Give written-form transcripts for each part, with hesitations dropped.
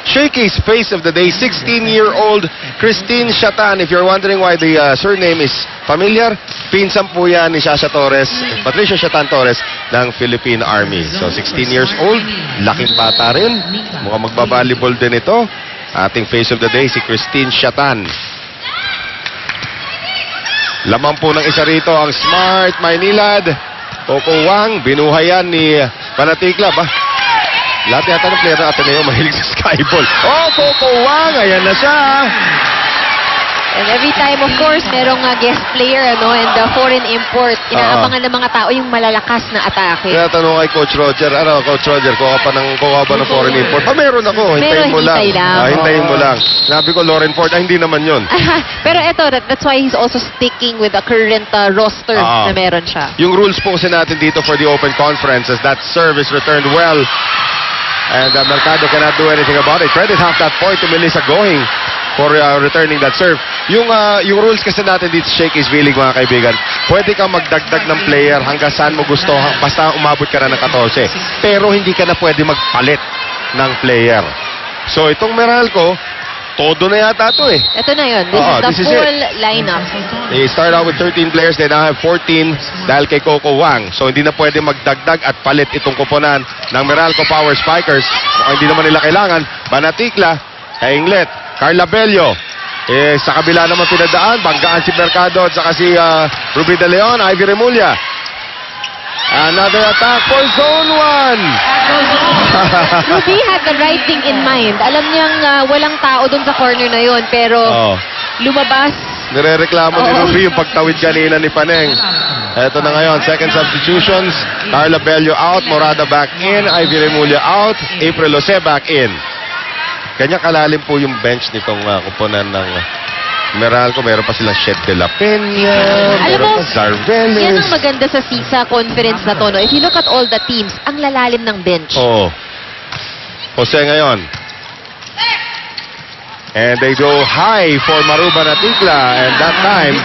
Shakey's face of the day, 16-year-old Christine Shatan. If you're wondering why the surname is familiar, pinsan po yan ni Shasha Torres, Patricia Shatan Torres ng Philippine Army. So 16 years old, laking bata rin. Mukhang magbabalibol din ito. Ating face of the day, si Christine Shatan. Lamang po ng isa rito ang Smart Maynilad. Coco Wang, binuhayan ni Panatikla ba? Lahat yata ng player na Ateneo mahilig sa skyball. Oh, Coco Wang, ayan na siya. And every time, of course, merong guest player, ano, and foreign import. Inaabangan ng mga tao yung malalakas na atake. Kaya tanong kay Coach Roger, Coach Roger, kuha ba ng foreign import? Meron ako, hintayin mo lang. Hintayin mo lang. Sabi ko, Lauren Ford, hindi naman yun. Pero eto, that's why he's also sticking with the current roster na meron siya. Yung rules po kasi natin dito for the Open Conference is that service returned well. And Mercado cannot do anything about it. Credit half that point to Melissa Going for returning that serve. Yung rules kasi natin dito sa Shakey's V-League, mga kaibigan, pwede kang magdagdag ng player hanggang saan mo gusto, basta umabot ka na ng 14. Pero hindi ka na pwede magpalit ng player. So itong Meralco, todo na yata ito eh. Ito na yun. This is the full lineup. They start out with 13 players. They now have 14 dahil kay Coco Wang. So hindi na pwede magdagdag at palit itong kuponan ng Meralco Power Spikers. Hindi naman nila kailangan. Banatikla, Kainglet, Carla Bello. Sa kabila naman pinadaan, banggaan si Mercado at saka si Ruby De Leon, Ivy Remulla. Another attack for Zone 1. Ruby had the right thing in mind. Alam niyang walang tao dun sa corner na yon, pero lumabas. Nire-reklamo ni Ruby yung pagtawid kanina ni Paneng. Eto na ngayon, second substitutions. Carla Bello out, Morada back in, Ivy Remulla out, April Jose back in. Kanya kalalim po yung bench nitong kuponan ng Meralco. Meron pa silang Shed de la Peña, meron pa Zarveles. Yan ang maganda sa CISA conference na to, no? If you look at all the teams, ang lalalim ng bench. Jose ngayon. And they go high for Maru Banatikla. And that time,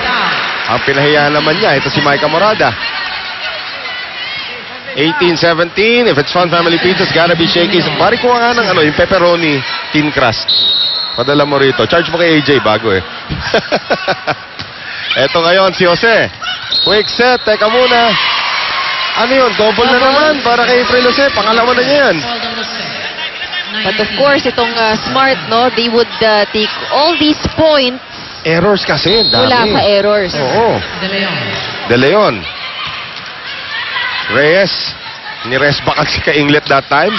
ang pinahiyaan naman niya, ito si Maika Morada. 18-17. If it's Fun Family Pizza, it's gotta be Shakey's. Pari ko nga ng yung pepperoni thin crust. Padala mo rito. Charge mo kay AJ bago eh. Eto ngayon si Jose. Quick set. Teka muna. Ano yun? Double na naman para kay April Jose. Pangalawa na niya yan. But of course, itong Smart, no? They would take all these points. Errors kasi. Dami. Wala sa errors. Oo. De Leon. Reyes. Ni-rest back si Kainglet that time.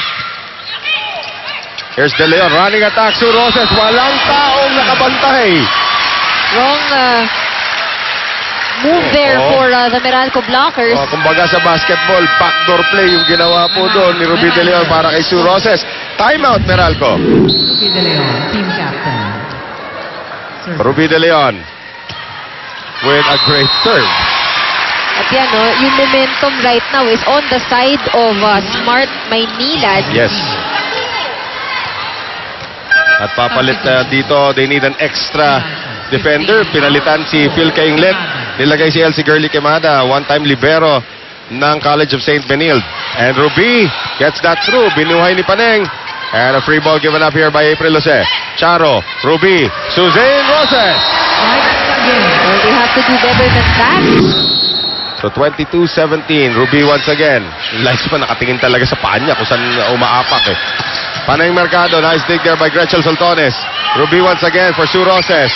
Here's De Leon, running attack, Sue Roses. Walang taong nakabantay. Wrong move there for the Meralco blockers. Kumbaga sa basketball, backdoor play yung ginawa po doon ni Ruby De Leon para kay Sue Roses. Timeout, Meralco. Ruby De Leon, team captain. Ruby De Leon with a great serve. At yan, no, yung momentum right now is on the side of Smart Maynilad. Yes. At papalit dito, they need an extra defender. Pinalitan si Phil Kainglet. Nilagay si Elsie Girlie Quemada, one-time libero ng College of St. Benilde. And Ruby gets that through. Binuhay ni Paneng. And a free ball given up here by April Jose. Charo, Ruby, Suzanne Roses. Well, they have to do better than that. So 22-17, Ruby once again. Lights pa nakatingin talaga sa paa niya kung saan umaapak eh. Panay Mercado, nice dig there by Gretchen Soltones. Ruby once again for Sue Roses.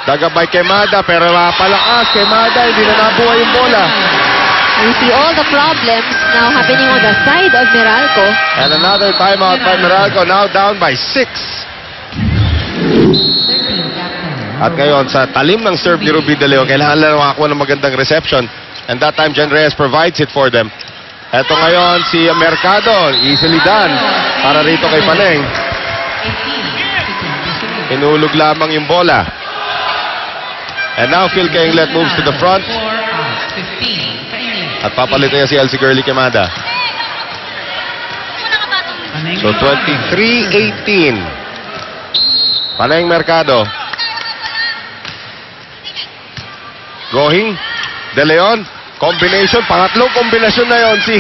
Daga by Quemada, pero mapalakas. Quemada, hindi na nabuhay yung bola. You see all the problems now happening on the side of Meralco. And another timeout by Meralco, now down by 6. At ngayon, sa talim ng serve ni Ruby De Leon, kailangan lang makakuha ng magandang reception. And that time, Jen Reyes provides it for them. Eto ngayon, si Mercado, easily done. Para rito kay Paneng. Inulog lamang yung bola. And now, Phil Kainglet moves to the front. At papalit niya si Elsie Girlie Quemada. So, 23-18. Paneng Mercado. Going, De Leon, combination, pangatlong kombinasyon na yon si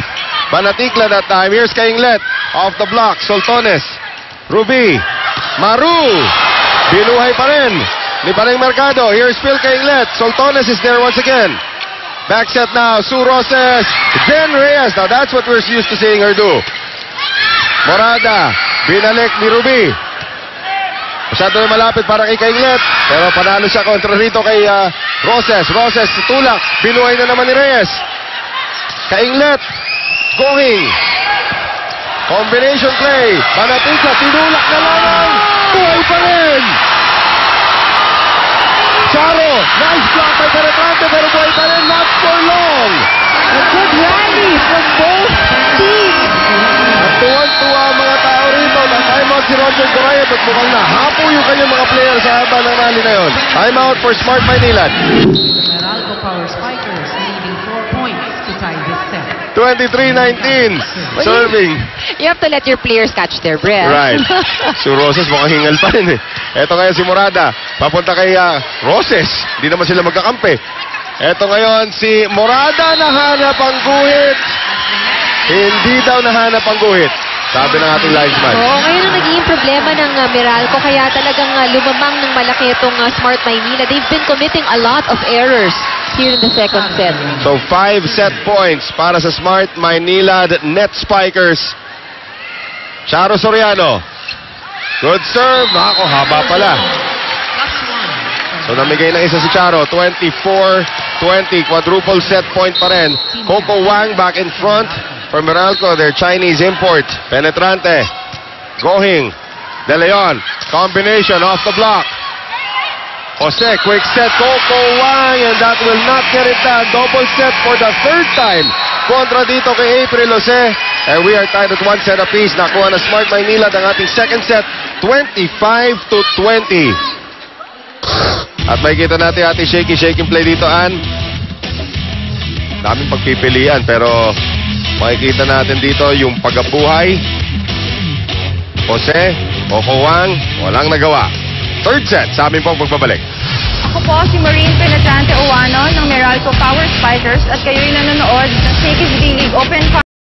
Banatikla that time. Here's Kainglet, off the block, Soltones. Ruby. Maru. Binuhay pa rin. Ni Panay Mercado. Here's Phil Kainglet. Soltones is there once again. Back set now. Sue Roses. Jen Reyes. Now that's what we're used to seeing her do. Morada. Binalik ni Ruby. Masyado na malapit para kay Kainglet. Pero panalo siya kontra rito kay Roses. Roses tulak. Binuhay na naman ni Reyes. Kainglet. Going. Combination play. Panatika. Tinulak na lamang. Buhay pa rin. Charo. Nice block by Penetrante. Pero buhay pa rin. Not for long. A good rally from both teams. At tuwan-tuwa ang mga tao rito. Na-timeout si Roger Correa at mukhang nahapo yung kanyang mga player sa haba ng rally na yun. Timeout for Smart Maynilad. Meralco Power Spikers leading 4 points to tie this set. 23-19. Serving. You have to let your players catch their breath. Right. Si Roses mukhang hingal pa rin eh. Eto ngayon si Morada. Papunta kay Roses. Hindi naman sila magkakampi. Eto ngayon si Morada nahanap ang guhit. Hindi daw nahanap ang guhit. Sabi ng ating linesman. Oo, ngayon ang naging problema ng Meralco, kaya talagang lumamang ng malaki itong Smart Maynila. They've been committing a lot of errors here in the second set. So 5 set points para sa Smart Maynilad Net Spikers. Charo Soriano. Good serve. Ako, haba pala. So namigay ng isa si Charo. 24-20. Quadruple set point pa rin. Coco Wang back in front for Meralco, their Chinese import. Penetrante. Going. De Leon. Combination off the block. Jose, quick set. Coco Wang, and that will not get it done. Double set for the third time. Kontra dito kay April Jose. And we are tied at 1 set apiece. Nakuha na Smart Maynilad ang ating second set. 25-20. At makikita natin ating shaky play dito, Ann. Daming pagpipilian, pero makikita natin dito yung pagkabuhay. Jose, Coco Wang, walang nagawa. Third set, sa amin pong pagbabalik. Ako po si Maureen Penetrante Owano ng Meralco Power Spikers at kayo'y nanonood ng Shakey's D-League Open